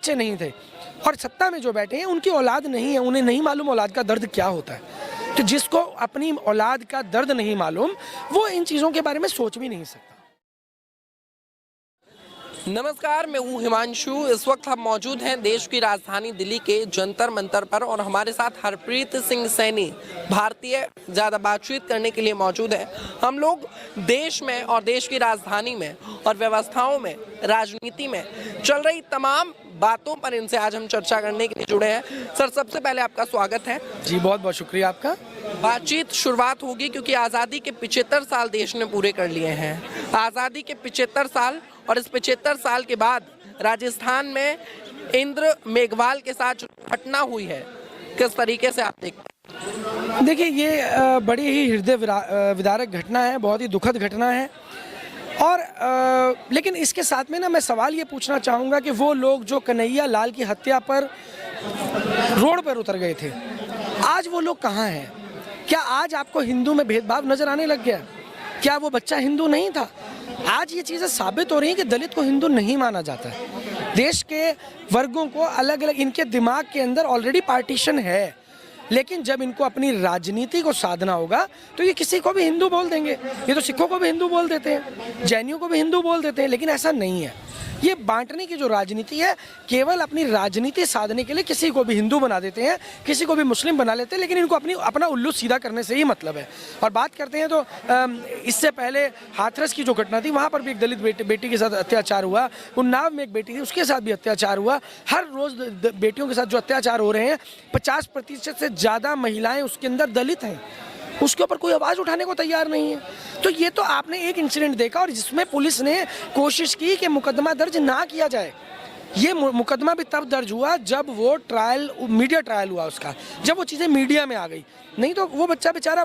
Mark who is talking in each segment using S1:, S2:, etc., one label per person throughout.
S1: बच्चे नहीं थे और सत्ता में जो बैठे हैं उनकी औलाद नहीं है, उन्हें नहीं मालूम औलाद का दर्द क्या होता है। तो जिसको अपनी औलाद का दर्द नहीं मालूम वो इन चीज़ों के बारे में सोच भी नहीं सकता।
S2: नमस्कार, मैं हूँ हिमांशु। इस वक्त हम मौजूद हैं देश की राजधानी दिल्ली के जंतर मंतर पर और हमारे साथ हरप्रीत सिंह सैनी भारतीय ज़्यादा बातचीत करने के लिए मौजूद है। हम लोग देश में और देश की राजधानी में और व्यवस्थाओं में, राजनीति में चल रही तमाम बातों पर इनसे आज हम चर्चा करने के लिए जुड़े हैं। सर, सबसे पहले आपका स्वागत है।
S1: जी, बहुत बहुत शुक्रिया आपका।
S2: बातचीत शुरुआत होगी क्योंकि आज़ादी के 75 साल देश ने पूरे कर लिए हैं। आज़ादी के 75 साल और इस 75 साल के बाद राजस्थान में इंद्र मेघवाल के साथ जो घटना हुई है, किस तरीके से आप देखते हैं?
S1: देखिए, ये बड़ी ही हृदय विदारक घटना है, बहुत ही दुखद घटना है। और लेकिन इसके साथ में ना मैं सवाल ये पूछना चाहूँगा कि वो लोग जो कन्हैया लाल की हत्या पर रोड पर उतर गए थे, आज वो लोग कहाँ हैं? क्या आज आपको हिंदू में भेदभाव नजर आने लग गया? क्या वो बच्चा हिंदू नहीं था? आज ये चीज़ें साबित हो रही हैं कि दलित को हिंदू नहीं माना जाता है। देश के वर्गों को अलग अलग, इनके दिमाग के अंदर ऑलरेडी पार्टीशन है, लेकिन जब इनको अपनी राजनीति को साधना होगा तो ये किसी को भी हिंदू बोल देंगे। ये तो सिखों को भी हिंदू बोल देते हैं, जैनियों को भी हिंदू बोल देते हैं, लेकिन ऐसा नहीं है। ये बांटने की जो राजनीति है, केवल अपनी राजनीति साधने के लिए किसी को भी हिंदू बना देते हैं, किसी को भी मुस्लिम बना लेते हैं, लेकिन इनको अपना उल्लू सीधा करने से ही मतलब है। और बात करते हैं तो इससे पहले हाथरस की जो घटना थी, वहाँ पर भी एक दलित बेटी के साथ अत्याचार हुआ। उन्नाव में एक बेटी थी, उसके साथ भी अत्याचार हुआ। हर रोज़ बेटियों के साथ जो अत्याचार हो रहे हैं, 50% से ज़्यादा महिलाएँ उसके अंदर दलित हैं, उसके ऊपर कोई आवाज़ उठाने को तैयार नहीं है। तो ये तो आपने एक इंसिडेंट देखा और जिसमें पुलिस ने कोशिश की कि मुकदमा दर्ज ना किया जाए। ये मुकदमा भी तब दर्ज हुआ जब वो मीडिया ट्रायल हुआ उसका, जब वो चीज़ें मीडिया में आ गई। नहीं तो वो बच्चा बेचारा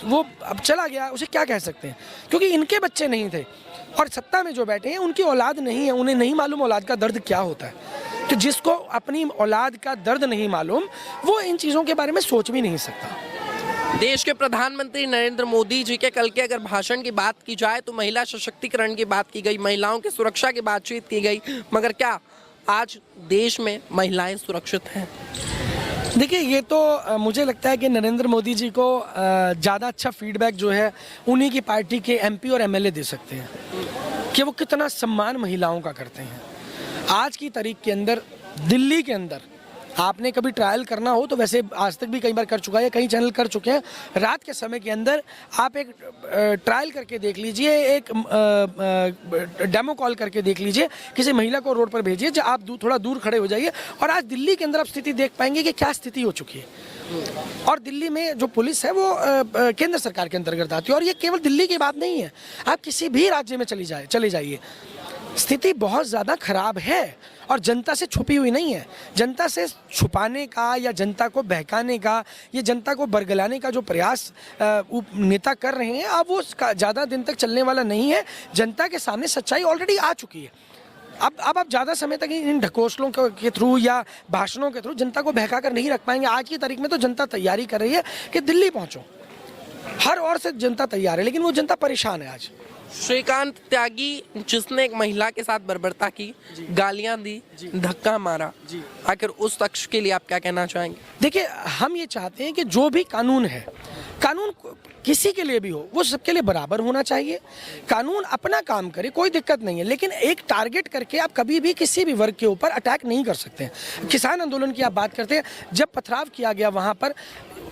S1: वो अब चला गया, उसे क्या कह सकते हैं, क्योंकि इनके बच्चे नहीं थे और सत्ता में जो बैठे हैं उनकी औलाद नहीं है, उन्हें नहीं मालूम औलाद का दर्द क्या होता है। तो जिसको अपनी औलाद का दर्द नहीं मालूम वो इन चीज़ों के बारे में सोच भी नहीं सकता।
S2: देश के प्रधानमंत्री नरेंद्र मोदी जी के कल के अगर भाषण की बात की जाए तो महिला सशक्तिकरण की बात की गई, महिलाओं की सुरक्षा की बातचीत की गई, मगर क्या आज देश में महिलाएं सुरक्षित हैं?
S1: देखिए, ये तो मुझे लगता है कि नरेंद्र मोदी जी को ज़्यादा अच्छा फीडबैक जो है उन्हीं की पार्टी के एमपी और एमएलए दे सकते हैं कि वो कितना सम्मान महिलाओं का करते हैं। आज की तारीख के अंदर दिल्ली के अंदर आपने कभी ट्रायल करना हो तो वैसे आज तक भी कई बार कर चुका है, कई चैनल कर चुके हैं, रात के समय के अंदर आप एक ट्रायल करके देख लीजिए, एक डेमो कॉल करके देख लीजिए, किसी महिला को रोड पर भेजिए, जब आप थोड़ा दूर खड़े हो जाइए और आज दिल्ली के अंदर आप स्थिति देख पाएंगे कि क्या स्थिति हो चुकी है। और दिल्ली में जो पुलिस है वो केंद्र सरकार के अंतर्गत आती है और ये केवल दिल्ली की बात नहीं है, आप किसी भी राज्य में चले जाइए, स्थिति बहुत ज़्यादा खराब है और जनता से छुपी हुई नहीं है। जनता से छुपाने का या जनता को बहकाने का, ये जनता को बरगलाने का जो प्रयास नेता कर रहे हैं, अब वो ज़्यादा दिन तक चलने वाला नहीं है। जनता के सामने सच्चाई ऑलरेडी आ चुकी है। अब आप ज़्यादा समय तक इन ढकोसलों के थ्रू या भाषणों के थ्रू जनता को बहका कर नहीं रख पाएंगे। आज की तारीख में तो जनता तैयारी कर रही है कि दिल्ली पहुँचो, हर ओर से जनता तैयार है, लेकिन वो जनता परेशान है आज।
S2: श्रीकांत त्यागी, जिसने एक महिला के साथ बर्बरता की, गालियां दी, धक्का मारा, आखिर उस शख्स के लिए आप क्या कहना चाहेंगे?
S1: देखिए, हम ये चाहते हैं कि जो भी कानून है, कानून किसी के लिए भी हो, वो सबके लिए बराबर होना चाहिए। कानून अपना काम करे, कोई दिक्कत नहीं है, लेकिन एक टारगेट करके आप कभी भी किसी भी वर्ग के ऊपर अटैक नहीं कर सकते हैं। किसान आंदोलन की आप बात करते हैं, जब पथराव किया गया वहाँ पर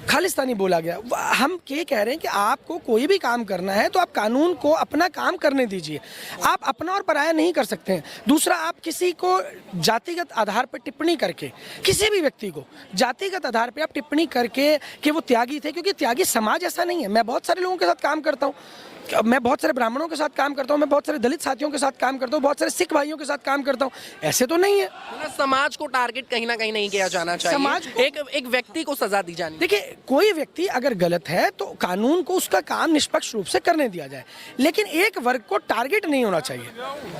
S1: खालिस्तानी बोला गया, हम ये कह रहे हैं कि आपको कोई भी काम करना है तो आप कानून को अपना काम करने दीजिए, आप अपना और पराया नहीं कर सकते हैं। दूसरा, आप किसी को जातिगत आधार पर टिप्पणी करके, किसी भी व्यक्ति को जातिगत आधार पर आप टिप्पणी करके कि वो त्यागी थे, क्योंकि त्यागी समाज ऐसा नहीं है। मैं बहुत सारे लोगों के साथ काम करता हूँ, मैं बहुत सारे ब्राह्मणों के साथ काम करता हूँ, मैं बहुत सारे दलित साथियों के साथ काम करता हूँ, बहुत सारे सिख भाइयों के साथ काम करता हूँ, ऐसे तो नहीं है।
S2: समाज को टारगेट कहीं ना कहीं नहीं किया जाना चाहिए, समाज एक व्यक्ति को सजा दी जानी।
S1: देखिए, कोई व्यक्ति अगर गलत है तो कानून को उसका काम निष्पक्ष रूप से करने दिया जाए, लेकिन एक वर्ग को टारगेट नहीं होना चाहिए।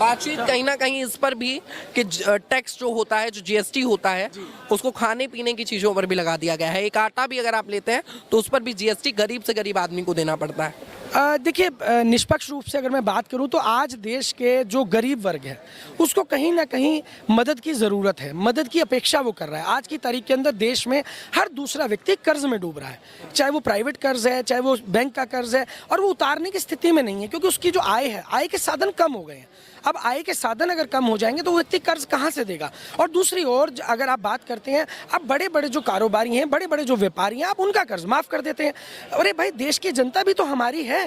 S2: बातचीत कहीं ना कहीं इस पर भी कि टैक्स जो होता है, जो जीएसटी होता है, उसको खाने पीने की चीजों पर भी लगा दिया गया है। एक आटा भी अगर आप लेते हैं तो उस पर भी जीएसटी गरीब से गरीब आदमी को देना पड़ता है।
S1: देखिए, निष्पक्ष रूप से अगर मैं बात करूं तो आज देश के जो गरीब वर्ग है उसको कहीं ना कहीं मदद की ज़रूरत है, मदद की अपेक्षा वो कर रहा है। आज की तारीख के अंदर देश में हर दूसरा व्यक्ति कर्ज में डूब रहा है, चाहे वो प्राइवेट कर्ज है, चाहे वो बैंक का कर्ज है, और वो उतारने की स्थिति में नहीं है क्योंकि उसकी जो आय है, आय के साधन कम हो गए हैं। अब आय के साधन अगर कम हो जाएंगे तो वो व्यक्ति कर्ज कहाँ से देगा। और दूसरी ओर अगर आप बात करते हैं, अब बड़े बड़े जो कारोबारी हैं, बड़े बड़े जो व्यापारी हैं, आप उनका कर्ज माफ़ कर देते हैं। अरे भाई, देश की जनता भी तो हमारी है,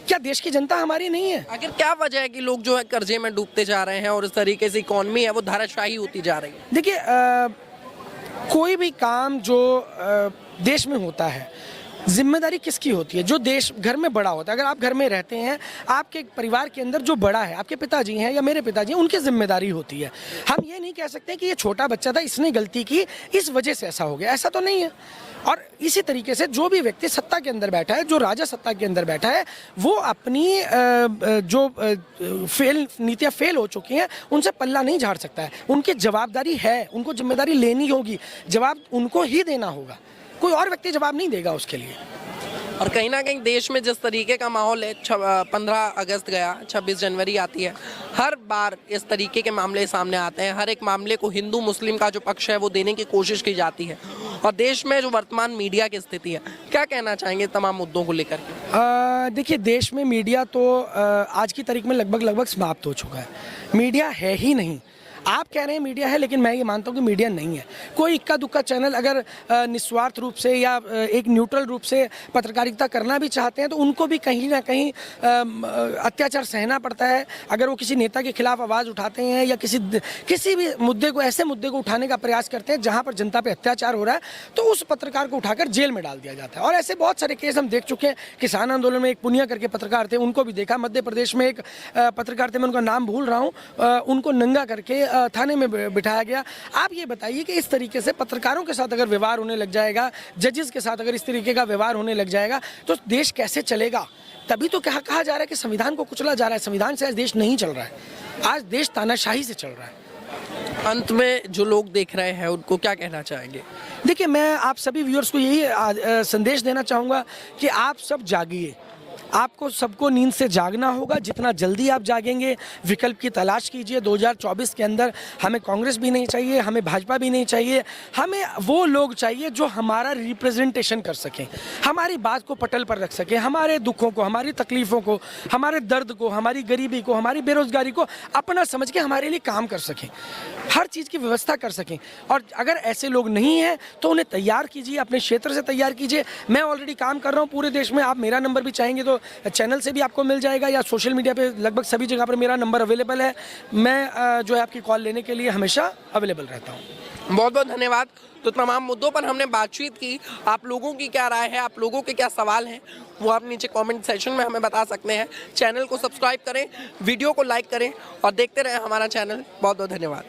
S1: क्या देश की जनता हमारी नहीं है?
S2: आखिर क्या वजह है कि लोग जो है कर्जे में डूबते जा रहे हैं और इस तरीके से इकॉनमी है वो धाराशाही होती जा रही है?
S1: देखिए, कोई भी काम जो देश में होता है, जिम्मेदारी किसकी होती है? जो देश घर में बड़ा होता है। अगर आप घर में रहते हैं, आपके परिवार के अंदर जो बड़ा है, आपके पिताजी हैं या मेरे पिताजी हैं, उनकी जिम्मेदारी होती है। हम ये नहीं कह सकते कि ये छोटा बच्चा था, इसने गलती की, इस वजह से ऐसा हो गया, ऐसा तो नहीं है। और इसी तरीके से जो भी व्यक्ति सत्ता के अंदर बैठा है, जो राजा सत्ता के अंदर बैठा है, वो अपनी जो नीतियाँ फेल हो चुकी हैं उनसे पल्ला नहीं झाड़ सकता है। उनकी जवाबदारी है, उनको जिम्मेदारी लेनी होगी, जवाब उनको ही देना होगा, कोई और व्यक्ति जवाब नहीं देगा उसके लिए।
S2: और कहीं ना कहीं देश में जिस तरीके का माहौल है, 15 अगस्त गया, 26 जनवरी आती है, हर बार इस तरीके के मामले सामने आते हैं। हर एक मामले को हिंदू मुस्लिम का जो पक्ष है वो देने की कोशिश की जाती है। और देश में जो वर्तमान मीडिया की स्थिति है, क्या कहना चाहेंगे तमाम मुद्दों को लेकर के?
S1: देखिए, देश में मीडिया तो आज की तारीख में लगभग समाप्त हो चुका है। मीडिया है ही नहीं। आप कह रहे हैं मीडिया है, लेकिन मैं ये मानता हूँ कि मीडिया नहीं है। कोई इक्का दुक्का चैनल अगर निस्वार्थ रूप से या एक न्यूट्रल रूप से पत्रकारिता करना भी चाहते हैं तो उनको भी कहीं ना कहीं अत्याचार सहना पड़ता है। अगर वो किसी नेता के खिलाफ आवाज़ उठाते हैं या किसी भी मुद्दे को, ऐसे मुद्दे को उठाने का प्रयास करते हैं जहाँ पर जनता पर अत्याचार हो रहा है, तो उस पत्रकार को उठाकर जेल में डाल दिया जाता है। और ऐसे बहुत सारे केस हम देख चुके हैं। किसान आंदोलन में एक पुनिया करके पत्रकार थे, उनको भी देखा। मध्य प्रदेश में एक पत्रकार थे, मैं उनका नाम भूल रहा हूँ, उनको नंगा करके थाने में बिठाया गया। आप ये बताइए कि इस तरीके से पत्रकारों के साथ अगर व्यवहार होने लग जाएगा, जजेस के साथ अगर इस तरीके का व्यवहार होने लग जाएगा, तो देश कैसे चलेगा? तभी तो कहा जा रहा है कि संविधान को कुचला जा रहा है। संविधान से आज देश नहीं चल रहा है, आज देश तानाशाही से चल रहा है।
S2: अंत में जो लोग देख रहे हैं उनको क्या कहना चाहेंगे?
S1: देखिए, मैं आप सभी व्यूअर्स को यही संदेश देना चाहूँगा कि आप सब जागिए। आपको सबको नींद से जागना होगा। जितना जल्दी आप जागेंगे, विकल्प की तलाश कीजिए। 2024 के अंदर हमें कांग्रेस भी नहीं चाहिए, हमें भाजपा भी नहीं चाहिए। हमें वो लोग चाहिए जो हमारा रिप्रेजेंटेशन कर सकें, हमारी बात को पटल पर रख सकें, हमारे दुखों को, हमारी तकलीफ़ों को, हमारे दर्द को, हमारी गरीबी को, हमारी बेरोजगारी को अपना समझ के हमारे लिए काम कर सकें, हर चीज़ की व्यवस्था कर सकें। और अगर ऐसे लोग नहीं हैं तो उन्हें तैयार कीजिए, अपने क्षेत्र से तैयार कीजिए। मैं ऑलरेडी काम कर रहा हूँ पूरे देश में। आप मेरा नंबर भी चाहेंगे तो चैनल से भी आपको मिल जाएगा, या सोशल मीडिया पे लगभग सभी जगह पर मेरा नंबर अवेलेबल है। मैं जो है आपकी कॉल लेने के लिए हमेशा अवेलेबल रहता हूँ।
S2: बहुत बहुत धन्यवाद। तो तमाम मुद्दों पर हमने बातचीत की। आप लोगों की क्या राय है, आप लोगों के क्या सवाल हैं, वो आप नीचे कमेंट सेक्शन में हमें बता सकते हैं। चैनल को सब्सक्राइब करें, वीडियो को लाइक करें और देखते रहें हमारा चैनल। बहुत बहुत धन्यवाद।